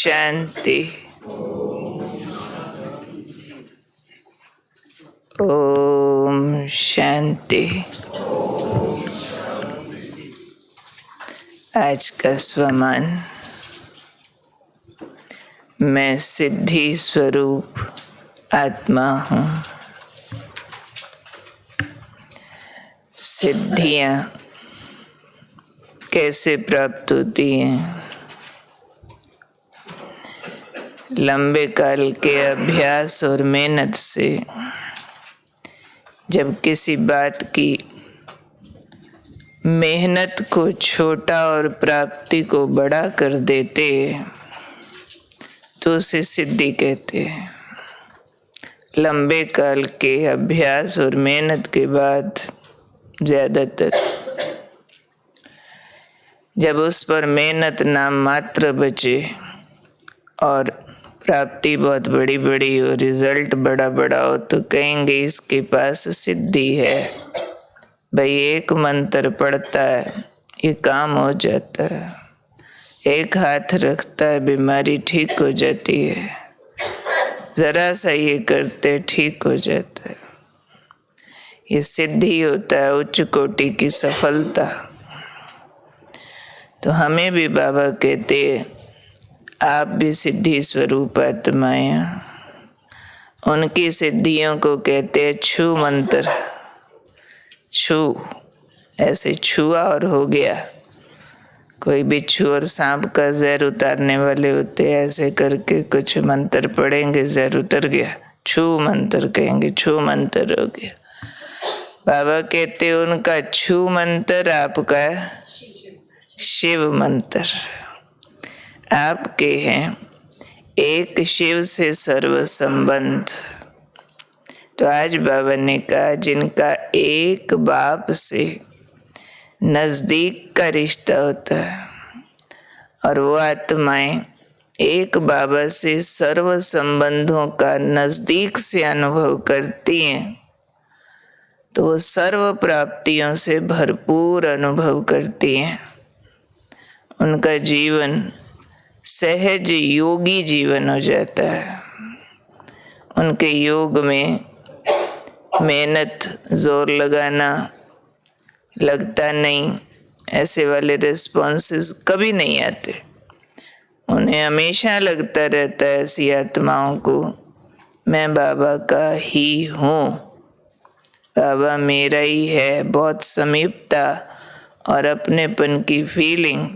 शांति। ओम शांति। आज का स्वमान, मैं सिद्धि स्वरूप आत्मा हूँ। सिद्धियाँ कैसे प्राप्त होती हैं? लंबे काल के अभ्यास और मेहनत से जब किसी बात की मेहनत को छोटा और प्राप्ति को बड़ा कर देते तो उसे सिद्धि कहते हैं। लंबे काल के अभ्यास और मेहनत के बाद ज्यादातर जब उस पर मेहनत नाम मात्र बचे और प्राप्ति बहुत बड़ी बड़ी हो, रिजल्ट बड़ा बड़ा हो, तो कहेंगे इसके पास सिद्धि है। भाई एक मंत्र पढ़ता है, ये काम हो जाता है। एक हाथ रखता है, बीमारी ठीक हो जाती है। जरा सा ये करते ठीक हो जाता है। ये सिद्धि होता है, उच्च कोटि की सफलता। तो हमें भी बाबा कहते हैं, आप भी सिद्धि स्वरूप आत्माएं। उनकी सिद्धियों को कहते हैं छू मंत्र। छू, ऐसे छुआ और हो गया। कोई बिच्छू और सांप का जहर उतारने वाले होते हैं, ऐसे करके कुछ मंत्र पढ़ेंगे, जहर उतर गया। छू मंत्र कहेंगे, छू मंत्र हो गया। बाबा कहते हैं उनका छू मंत्र आपका शिव मंत्र। आपके हैं एक शिव से सर्व संबंध। तो आज बाबा ने कहा जिनका एक बाप से नजदीक का रिश्ता होता है और वो आत्माएं एक बाबा से सर्व संबंधों का नजदीक से अनुभव करती हैं, तो वो सर्व प्राप्तियों से भरपूर अनुभव करती हैं। उनका जीवन सहज योगी जीवन हो जाता है। उनके योग में मेहनत, जोर लगाना लगता नहीं, ऐसे वाले रिस्पॉन्सेस कभी नहीं आते। उन्हें हमेशा लगता रहता है ऐसी आत्माओं को, मैं बाबा का ही हूँ, बाबा मेरा ही है। बहुत समीपता और अपनेपन की फीलिंग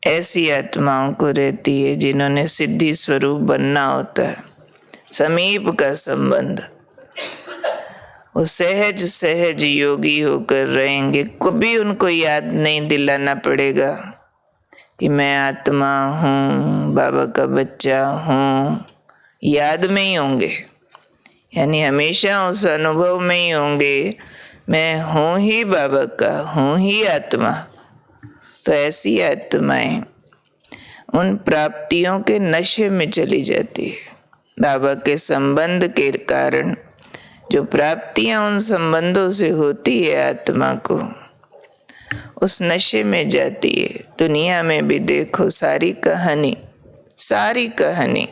ऐसी आत्माओं को रहती है जिन्होंने सिद्धि स्वरूप बनना होता है। समीप का संबंध, वो सहज सहज योगी होकर रहेंगे। कभी उनको याद नहीं दिलाना पड़ेगा कि मैं आत्मा हूँ, बाबा का बच्चा हूँ। याद में ही होंगे, यानी हमेशा उस अनुभव में ही होंगे, मैं हूँ ही बाबा का, हूँ ही आत्मा। तो ऐसी आत्माएं उन प्राप्तियों के नशे में चली जाती है। बाबा के संबंध के कारण जो प्राप्तियां उन संबंधों से होती है, आत्मा को उस नशे में जाती है। दुनिया में भी देखो, सारी कहानी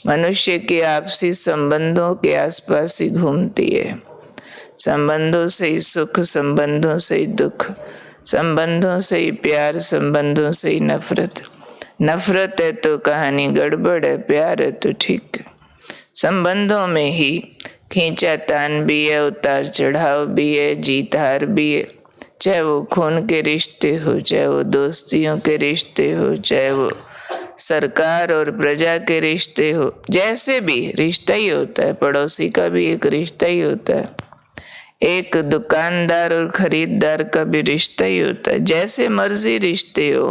मनुष्य के आपसी संबंधों के आसपास ही घूमती है। संबंधों से ही सुख, संबंधों से ही दुख, संबंधों से ही प्यार, संबंधों से ही नफरत। नफरत है तो कहानी गड़बड़ है, प्यार है तो ठीक है। संबंधों में ही खींचातान भी है, उतार चढ़ाव भी है, जीत हार भी है। चाहे वो खून के रिश्ते हो, चाहे वो दोस्तियों के रिश्ते हो, चाहे वो सरकार और प्रजा के रिश्ते हो, जैसे भी रिश्ता ही होता है। पड़ोसी का भी एक रिश्ता ही होता है, एक दुकानदार और खरीदार का भी रिश्ता ही होता है। जैसे मर्जी रिश्ते हो,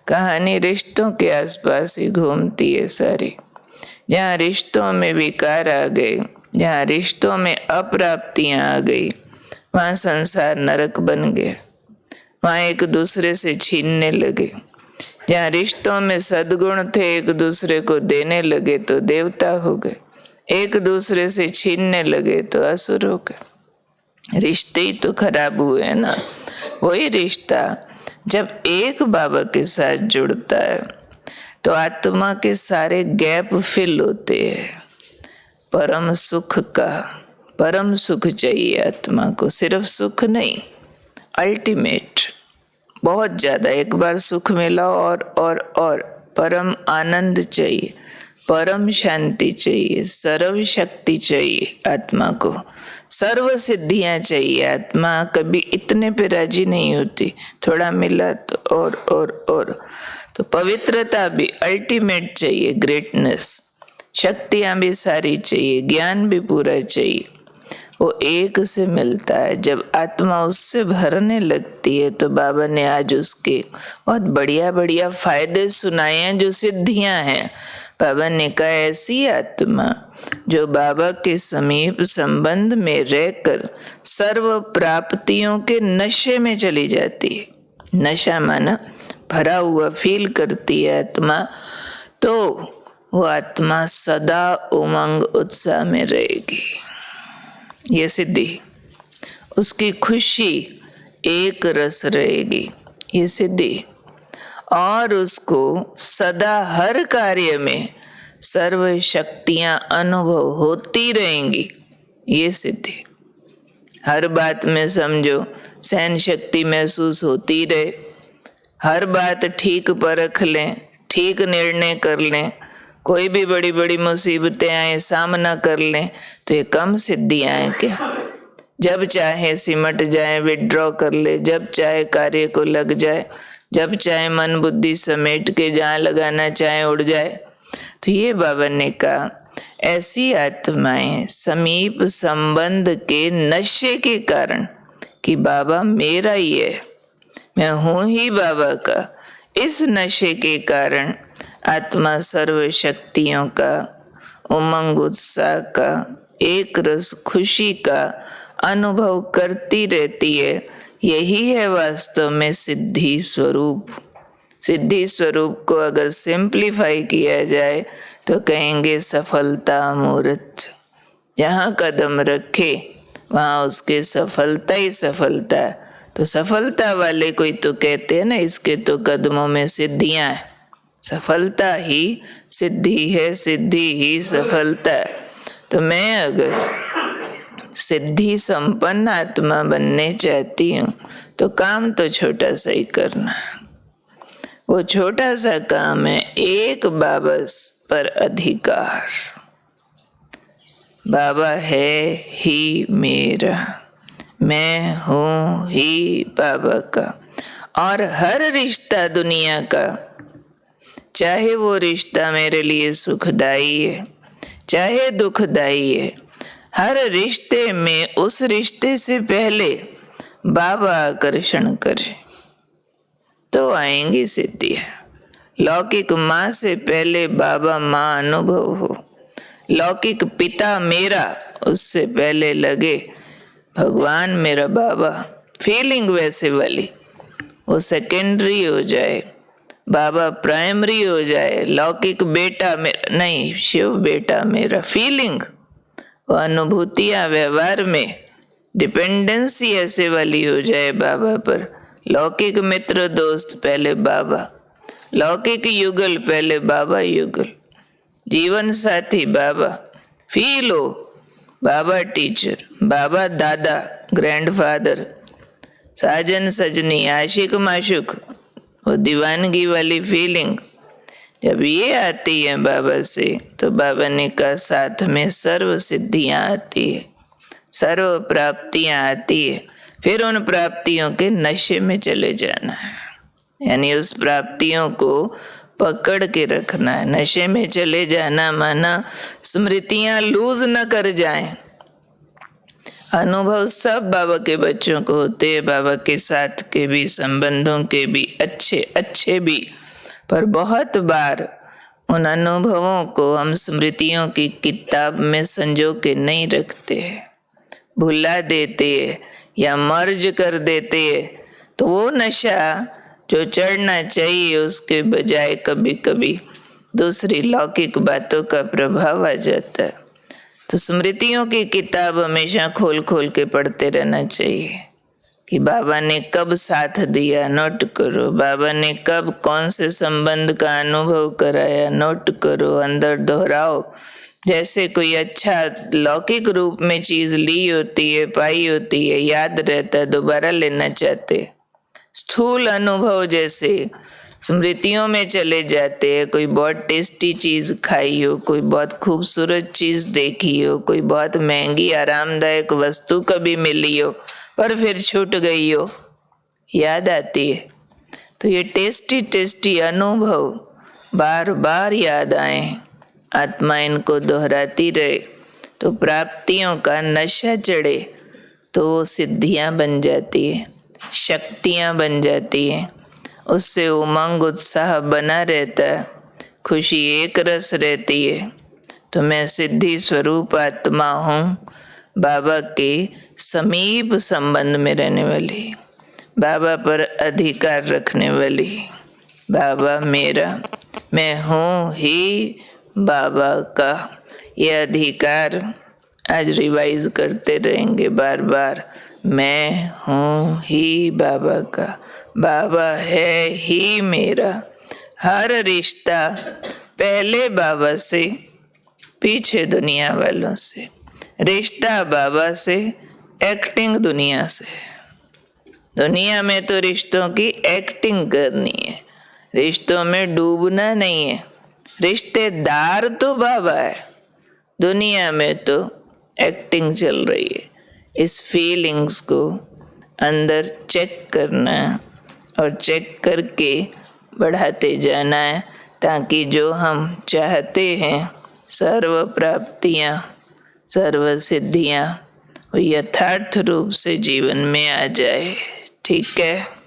कहानी रिश्तों के आसपास ही घूमती है सारी। जहाँ रिश्तों में विकार आ गए, जहाँ रिश्तों में अप्राप्तियां आ गई, वहाँ संसार नरक बन गया। वहाँ एक दूसरे से छीनने लगे। जहाँ रिश्तों में सद्गुण थे, एक दूसरे को देने लगे तो देवता हो गए। एक दूसरे से छीनने लगे तो असुर हो गए। रिश्ते ही तो खराब हुए ना। वही रिश्ता जब एक बाबा के साथ जुड़ता है तो आत्मा के सारे गैप फिल होते हैं। परम सुख का, परम सुख चाहिए आत्मा को, सिर्फ सुख नहीं, अल्टीमेट, बहुत ज्यादा। एक बार सुख मिला और परम आनंद चाहिए, परम शांति चाहिए, सर्व शक्ति चाहिए आत्मा को, सर्व सिद्धियां चाहिए। आत्मा कभी इतने पे राजी नहीं होती, थोड़ा मिला तो और। तो पवित्रता भी अल्टीमेट चाहिए, ग्रेटनेस, शक्तियां भी सारी चाहिए, ज्ञान भी पूरा चाहिए। वो एक से मिलता है। जब आत्मा उससे भरने लगती है तो बाबा ने आज उसके बहुत बढ़िया बढ़िया फायदे सुनाए हैं, जो सिद्धियां हैं। बाबा ने कहा ऐसी आत्मा जो बाबा के समीप संबंध में रहकर सर्व प्राप्तियों के नशे में चली जाती है, नशा माना भरा हुआ फील करती है आत्मा, तो वो आत्मा सदा उमंग उत्साह में रहेगी। ये सिद्धि, उसकी खुशी एक रस रहेगी, ये सिद्धि। और उसको सदा हर कार्य में सर्व शक्तियां अनुभव होती रहेंगी, ये सिद्धि। हर बात में समझो सहन शक्ति महसूस होती रहे, हर बात ठीक परख लें, ठीक निर्णय कर लें, कोई भी बड़ी बड़ी मुसीबतें आए सामना कर लें, तो ये कम सिद्धियां हैं क्या? जब चाहे सिमट जाए, विड्रॉ कर ले, जब चाहे कार्य को लग जाए, जब चाहे मन बुद्धि समेट के जहाँ लगाना चाहे उड़ जाए। तो ये बाबा ने कहा ऐसी आत्माएं समीप संबंध के नशे के कारण कि बाबा मेरा ही है, मैं हूं ही बाबा का, इस नशे के कारण आत्मा सर्व शक्तियों का, उमंग उत्साह का, एक रस खुशी का अनुभव करती रहती है। यही है वास्तव में सिद्धि स्वरूप। सिद्धि स्वरूप को अगर सिंप्लीफाई किया जाए तो कहेंगे सफलता मूर्त। जहाँ कदम रखे वहाँ उसके सफलता ही सफलता है। तो सफलता वाले कोई तो कहते हैं ना, इसके तो कदमों में सिद्धियां हैं। सफलता ही सिद्धि है, सिद्धि ही सफलता है। तो मैं अगर सिद्धि संपन्न आत्मा बनने चाहती हूँ तो काम तो छोटा सा ही करना है। वो छोटा सा काम है एक बाबा पर अधिकार। बाबा है ही मेरा, मैं हूँ ही बाबा का। और हर रिश्ता दुनिया का, चाहे वो रिश्ता मेरे लिए सुखदाई है चाहे दुखदाई है, हर रिश्ते में उस रिश्ते से पहले बाबा आकर्षण करे तो आएंगी सिद्धियां। लौकिक माँ से पहले बाबा माँ अनुभव हो, लौकिक पिता मेरा उससे पहले लगे भगवान मेरा बाबा, फीलिंग वैसे वाली, वो सेकेंडरी हो जाए, बाबा प्राइमरी हो जाए। लौकिक बेटा मेरा नहीं, शिव बेटा मेरा, फीलिंग, वो अनुभूतियां व्यवहार में डिपेंडेंसी ऐसे वाली हो जाए बाबा पर। लौकिक मित्र दोस्त पहले बाबा, लौकिक युगल पहले बाबा युगल, जीवन साथी बाबा, फील हो बाबा टीचर, बाबा दादा, ग्रैंडफादर, साजन सजनी, आशिक माशुक, वो दीवानगी वाली फीलिंग जब ये आती है बाबा से, तो बाबा ने कहा साथ में सर्व सिद्धियां आती है, सर्व प्राप्तियां आती है। फिर उन प्राप्तियों के नशे में चले जाना है, यानी उस प्राप्तियों को पकड़ के रखना है। नशे में चले जाना माना स्मृतियां लूज न कर जाएं। अनुभव सब बाबा के बच्चों को होते हैं, बाबा के साथ के भी, संबंधों के भी, अच्छे भी, पर बहुत बार उन अनुभवों को हम स्मृतियों की किताब में संजो के नहीं रखते हैं, भुला देते हैं या मर्ज कर देते हैं। तो वो नशा जो चढ़ना चाहिए उसके बजाय कभी कभी दूसरी लौकिक बातों का प्रभाव आ जाता है। तो स्मृतियों की किताब हमेशा खोल खोल के पढ़ते रहना चाहिए कि बाबा ने कब साथ दिया, नोट करो। बाबा ने कब कौन से संबंध का अनुभव कराया, नोट करो, अंदर दोहराओ। जैसे कोई अच्छा लौकिक रूप में चीज ली होती है, पाई होती है, याद रहता है, दोबारा लेना चाहते। स्थूल अनुभव जैसे स्मृतियों में चले जाते हैं। कोई बहुत टेस्टी चीज खाई हो, कोई बहुत खूबसूरत चीज देखी हो, कोई बहुत महंगी आरामदायक वस्तु कभी मिली हो पर फिर छूट गई हो, याद आती है। तो ये टेस्टी टेस्टी अनुभव बार बार याद आए, आत्मा इनको दोहराती रहे तो प्राप्तियों का नशा चढ़े तो वो सिद्धियां बन जाती है, शक्तियां बन जाती है। उससे उमंग उत्साह बना रहता है, खुशी एक रस रहती है। तो मैं सिद्धि स्वरूप आत्मा हूँ, बाबा के समीप संबंध में रहने वाली, बाबा पर अधिकार रखने वाली। बाबा मेरा, मैं हूँ ही बाबा का। ये अधिकार आज रिवाइज करते रहेंगे बार बार। मैं हूँ ही बाबा का, बाबा है ही मेरा। हर रिश्ता पहले बाबा से, पीछे दुनिया वालों से। रिश्ता बाबा से, एक्टिंग दुनिया से। दुनिया में तो रिश्तों की एक्टिंग करनी है, रिश्तों में डूबना नहीं है। रिश्तेदार तो बाबा है, दुनिया में तो एक्टिंग चल रही है। इस फीलिंग्स को अंदर चेक करना और चेक करके बढ़ाते जाना है, ताकि जो हम चाहते हैं सर्व प्राप्तियाँ, सर्व सिद्धियाँ वो यथार्थ रूप से जीवन में आ जाए। ठीक है।